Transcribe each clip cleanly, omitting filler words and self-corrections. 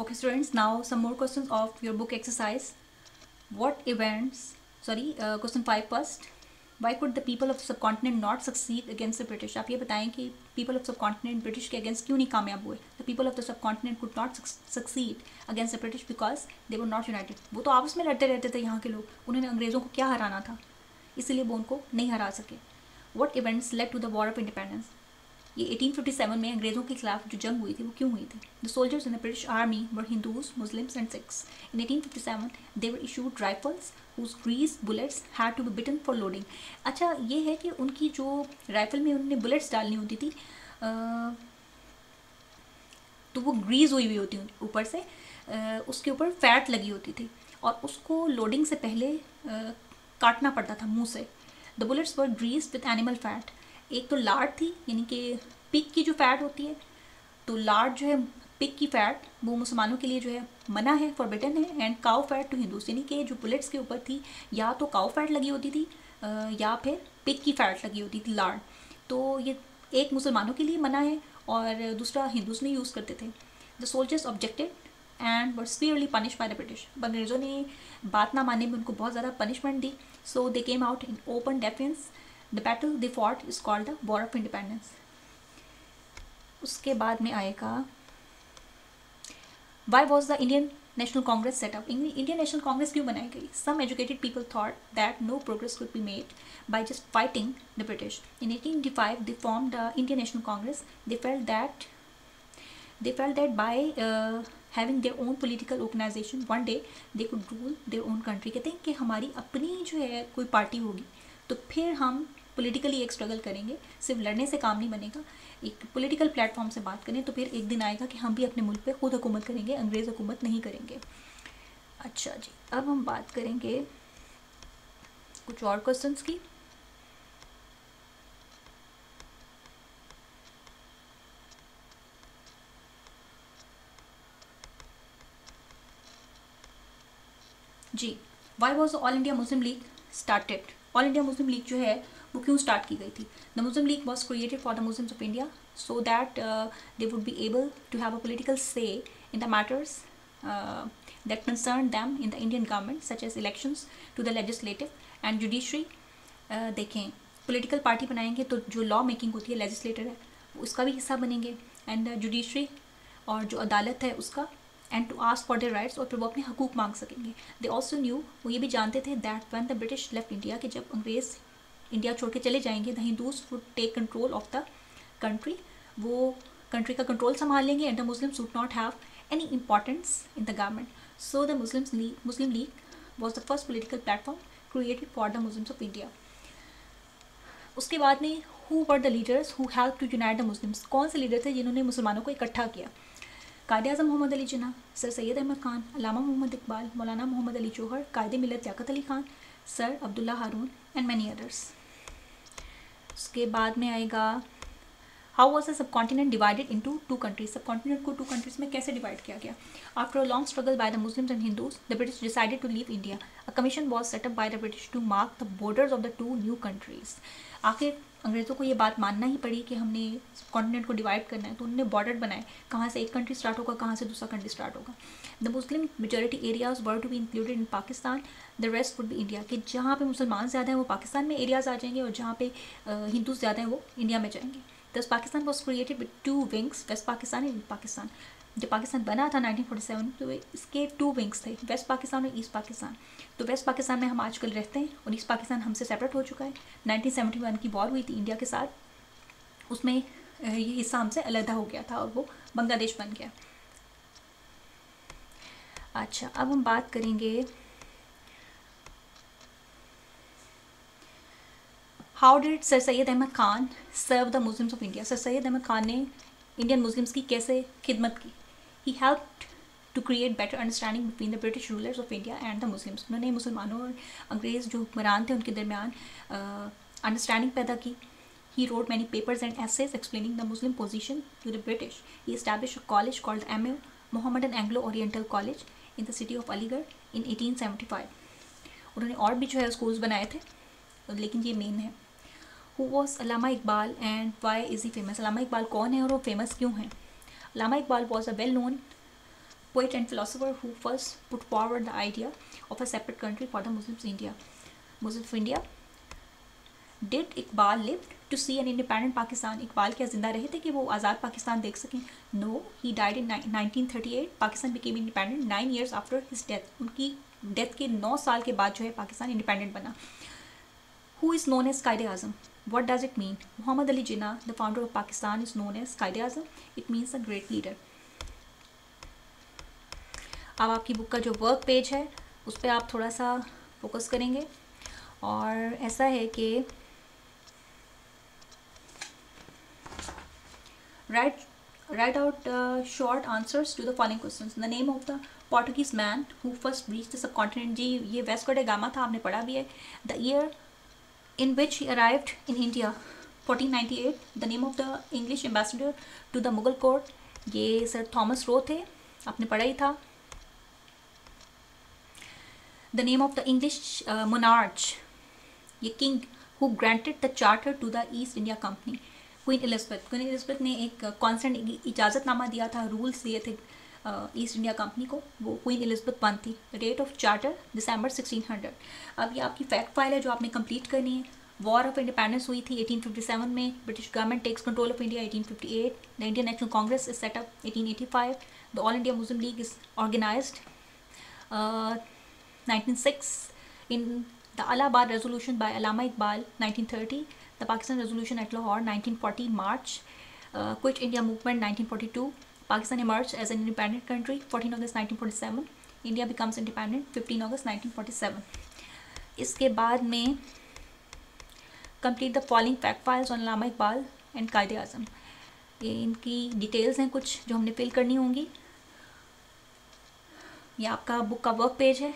Okay, students, now some more questions of your book exercise. What events, question 5 first. Why could the people of the subcontinent not succeed against the British? आप ये बताएं कि people of subcontinent British के against क्यों नहीं कामयाब हुए? The people of the subcontinent could not succeed against the British because they were not united. वो तो आपस में लड़ते रहते थे यहाँ के लोग, उन्होंने अंग्रेज़ों को क्या हराना था, इसीलिए वो उनको नहीं हरा सके. What events led to the War of Independence? ये 1857 में अंग्रेज़ों के खिलाफ जो जंग हुई थी वो क्यों हुई थी? The soldiers in the British army were Hindus, Muslims and Sikhs. In 1857 they were issued rifles whose grease bullets had to be bitten for loading. अच्छा, ये है कि उनकी जो राइफल में उन्होंने बुलेट्स डालनी होती थी तो वो ग्रीज हुई होती ऊपर से, उसके ऊपर फैट लगी होती थी और उसको लोडिंग से पहले काटना पड़ता था मुंह से. The bullets were grease with animal fat. एक तो लार्ड थी, यानी कि पिग की जो फैट होती है, तो लार्ड जो है पिग की फैट वो मुसलमानों के लिए जो है मना है, फॉरबिडन है. And cow fat to Hindus, यानी कि जो बुलेट्स के ऊपर थी या तो काउ फैट लगी होती थी या फिर पिग की फैट लगी होती थी, लार्ड. तो ये एक मुसलमानों के लिए मना है और दूसरा हिंदूज में यूज़ करते थे. The soldiers objected and were severely punish by the British. अंग्रेज़ों ने बात ना मानने में उनको बहुत ज़्यादा पनिशमेंट दी. So they came out in open defence. The battle they fought is called the war of independence. उसके बाद में आएगा why was the Indian national Congress set up. Indian national Congress क्यों बनाई गई? Some educated people thought that no progress could be made by just fighting the British. In 1885 they form the Indian national Congress. They felt that by having their own political organisation one day they could rule their own country. कहते हैं कि हमारी अपनी जो है कोई party होगी तो फिर हम पॉलिटिकली एक स्ट्रगल करेंगे, सिर्फ लड़ने से काम नहीं बनेगा. एक पॉलिटिकल प्लेटफॉर्म से बात करें तो फिर एक दिन आएगा कि हम भी अपने मुल्क पे खुद हुकूमत करेंगे, अंग्रेज़ हुकूमत नहीं करेंगे. अच्छा जी, अब हम बात करेंगे कुछ और क्वेश्चंस की. जी, why was All India Muslim League started. All India Muslim League जो है वो क्यों स्टार्ट की गई थी? The Muslim league was created for the Muslims of India so that they would be able to have a political say in the matters that concern them in the Indian government, such as elections to the legislative and judiciary. देखें, political party बनाएंगे तो जो law making होती है, legislator है, उसका भी हिस्सा बनेंगे, and judiciary और जो अदालत है उसका, and to ask for their rights, और फिर वो अपने हकूक़ मांग सकेंगे. They also knew, वो ये भी जानते थे that when the British left India, कि जब अंग्रेज़ इंडिया छोड़ के चले जाएंगे, the Hindus would take control of the country, वो कंट्री का कंट्रोल संभाल लेंगे. And the Muslims would not have any importance in the government. So the Muslim league was the first political platform created for the Muslims of India. उसके बाद में who were the leaders who help to unite the Muslims. कौन से leader थे जिन्होंने मुसलमानों को इकट्ठा किया? Quaide Azam Mohammad Ali Jinnah, sir Syed Ahmad Khan, Allama Mohammad Iqbal, Maulana Mohammad Ali Jauhar, Quaide Millat Liaquat Ali Khan, sir Abdullah Haroon and many others. उसके बाद में आएगा how was the subcontinent divided into two countries. Subcontinent को टू कंट्रीज में कैसे डिवाइड किया गया? After a long struggle by the Muslims and Hindus the British decided to leave India. A commission was set up by the British to mark the borders of the two new countries. आखिर अंग्रेज़ों को ये बात मानना ही पड़ी कि हमने कॉन्टिनेंट को डिवाइड करना है, तो उन्होंने बॉर्डर बनाए, कहाँ से एक कंट्री स्टार्ट होगा, कहाँ से दूसरा कंट्री स्टार्ट होगा. The Muslim majority areas were to be included in Pakistan, the rest would be India. कि जहाँ पे मुसलमान ज़्यादा हैं वो पाकिस्तान में एरियाज आ जाएंगे और जहाँ पे हिंदू ज़्यादा हैं वो इंडिया में जाएंगे. Thus Pakistan was created with two wings, west Pakistan and Pakistan. जब पाकिस्तान बना था 1947 तो इसके टू विंग्स थे, वेस्ट पाकिस्तान और ईस्ट पाकिस्तान. तो वेस्ट पाकिस्तान में हम आजकल रहते हैं और ईस्ट पाकिस्तान हमसे सेपरेट हो चुका है. 1971 की वॉर हुई थी इंडिया के साथ, उसमें ये हिस्सा हमसे अलहदा हो गया था और वो बांग्लादेश बन गया. अच्छा, अब हम बात करेंगे how did sir Syed Ahmad Khan serve the Muslims of India. Sir Syed Ahmad Khan ने इंडियन मुस्लिम्स की कैसे खिदमत की? He helped to create better understanding between the British rulers of India and the Muslims. उन्होंने मुसलमानों और अंग्रेज़ जो हुक्मरान थे उनके दरमियान अंडरस्टैंडिंग पैदा की. He wrote many papers and essays explaining the Muslim position to the British. He established a college called MA, Mohammedan Anglo-Oriental College, in the city of Aligarh in 1875. उन्होंने और भी जो है स्कूल्स बनाए थे, लेकिन ये मेन है. Who was Allama Iqbal and why is he famous? अल्लामा इकबाल कौन है और वो फेमस क्यों हैं? अल्लामा Iqbal was a well known poet and philosopher who first put forward the idea of a separate country for the Muslims of India. Did Iqbal live to see an independent Pakistan? Iqbal क्या जिंदा रहे थे कि वो आज़ाद पाकिस्तान देख सकें? No, he died in 1938. Pakistan became independent 9 years after his death. उनकी death के 9 साल के बाद जो है पाकिस्तान इंडिपेंडेंट बना. Who is known as Qaid Azam? What does it mean? Muhammad Ali Jinnah, the founder of Pakistan, is known as Qaid Azam. It means a great leader. अब आपकी बुक का जो वर्क पेज है उस पर आप थोड़ा सा फोकस करेंगे और ऐसा है कि write out short answers to the following questions. The name of the Portuguese man who first reached the subcontinent. जी ये वेस्को डे गामा था, आपने पढ़ा भी है. The year in which he arrived in India, 1498. The name of the English ambassador to the Mughal court. ये sir Thomas Roe थे, आपने पढ़ा ही था. The name of the English monarch, ये king who granted the charter to the East India Company. Queen Elizabeth ने एक constant इजाज़तनामा दिया था, रूल्स दिए थे ईस्ट इंडिया कंपनी को, वो क्वीन एलिजाबेथ वन थी. डेट ऑफ चार्टर दिसंबर 1600. अब ये आपकी फैक्ट फाइल है जो आपने कंप्लीट करनी है. वॉर ऑफ इंडिपेंडेंस हुई थी 1857 में. British government takes control of India 1858. The Indian national Congress is set up 1885. The All India Muslim League is organised 1906. In the Allahabad resolution by Allama Iqbal 1930. The Pakistan Resolution at Lahore 1940 March. Quit India Movement 1942. Pakistan emerged as an independent country 14 August 1947. India becomes independent 15 August 1947. इसके बाद में complete the following fact files on Allama Iqbal and Qaid Azam. ये इनकी details हैं कुछ जो हमने fill करनी होंगी. ये आपका बुक का वर्क पेज है.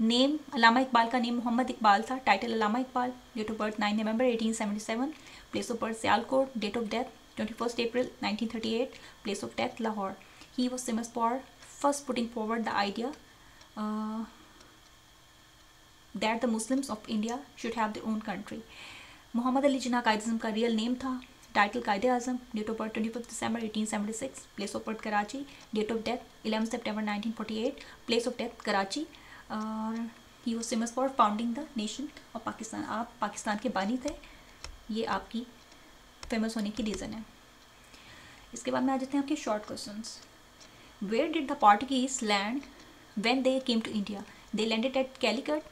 नेम अलामा इकबाल का नेम मोहम्मद इकबाल था. Title Allama Iqbal. Date of birth 9 November 1877. Place of birth Sialkot. Date of death 21 April 1938. Place of death Lahore. He was famous for first putting forward the idea that the Muslims of India should have their own country. Mohammad Ali Jinnah Quaid Azam का real name था. Title Quaid Azam. Date of birth 25 December 1876. Place of birth Karachi. Date of death 11 September 1948. Place of death Karachi. और he was famous for founding the nation of Pakistan. आप पाकिस्तान के बानी थे, ये आपकी famous होने की रीज़न है. इसके बाद में आ जाते हैं आपके short questions. Where did the Portuguese land when they came to India? They landed at Calicut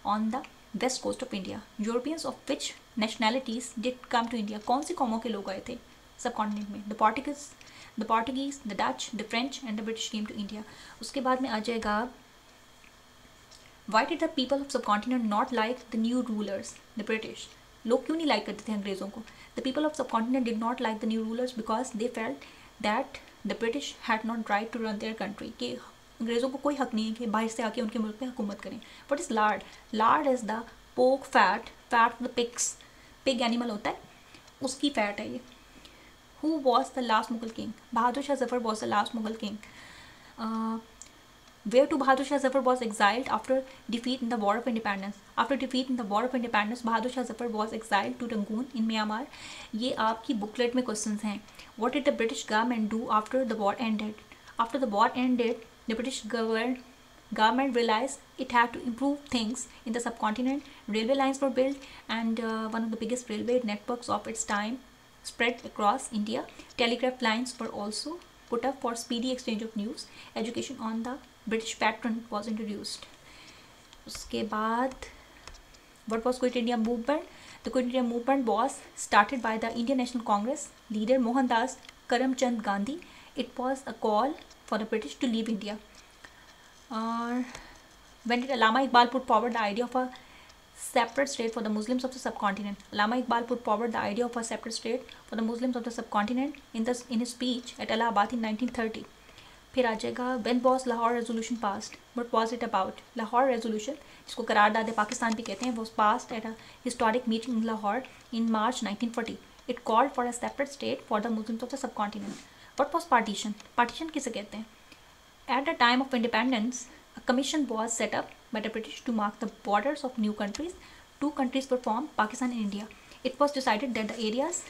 on the west coast of India. Europeans of which nationalities did come to India? कौन सी कौमों के लोग आए थे सब कॉन्टिनेंट में? The Portuguese, the Dutch, the French and the British came to India. उसके बाद में आ जाएगा Why did the people of subcontinent not like the new rulers, the British? लोग क्यों नहीं लाइक करते थे अंग्रेज़ों को? The people of subcontinent did not like the new rulers because they felt that the British had not right to run their country. कि अंग्रेज़ों को कोई हक नहीं है कि बाहर से आके उनके मुल्क पे हुकूमत करें. What is lard? Lard is the pork fat of the pigs. Pig animal होता है, उसकी फैट है ये. Who was the last Mughal king? Bahadur Shah Zafar was the last Mughal king. Where to Bahadur Shah Zafar was exiled after defeat in the War of Independence? After defeat in the War of Independence, Bahadur Shah Zafar was exiled to Rangoon in Myanmar. ये आपकी booklet में questions हैं. What did the British government do after the war ended? After the war ended, the British government realized it had to improve things in the subcontinent. Railway lines were built, and one of the biggest railway networks of its time spread across India. Telegraph lines were also put up for speedy exchange of news. Education on the British pattern was introduced. उसके बाद what was Quit India movement? The Quit India movement was started by the Indian National Congress leader Mohandas Karamchand Gandhi. It was a call for the British to leave India. When did Allama Iqbal put forward the idea of a separate state for the Muslims of the subcontinent? Allama Iqbal put forward the idea of a separate state for the Muslims of the subcontinent in his speech at Allahabad in 1930. फिर आ जाएगा when was Lahore resolution passed? What was it about? Lahore resolution, जिसको करारदाद पाकिस्तान भी कहते हैं, was passed at a historic meeting in Lahore in March 1940. It called for a separate state for the Muslims of the subcontinent. What was partition? Partition किसे कहते हैं? At the time of independence, a commission was set up by the British to mark the borders of new countries. Two countries were formed, Pakistan and India. It was decided that the areas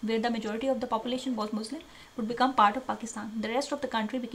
where the majority of the population was Muslim would become part of Pakistan. The rest of the country became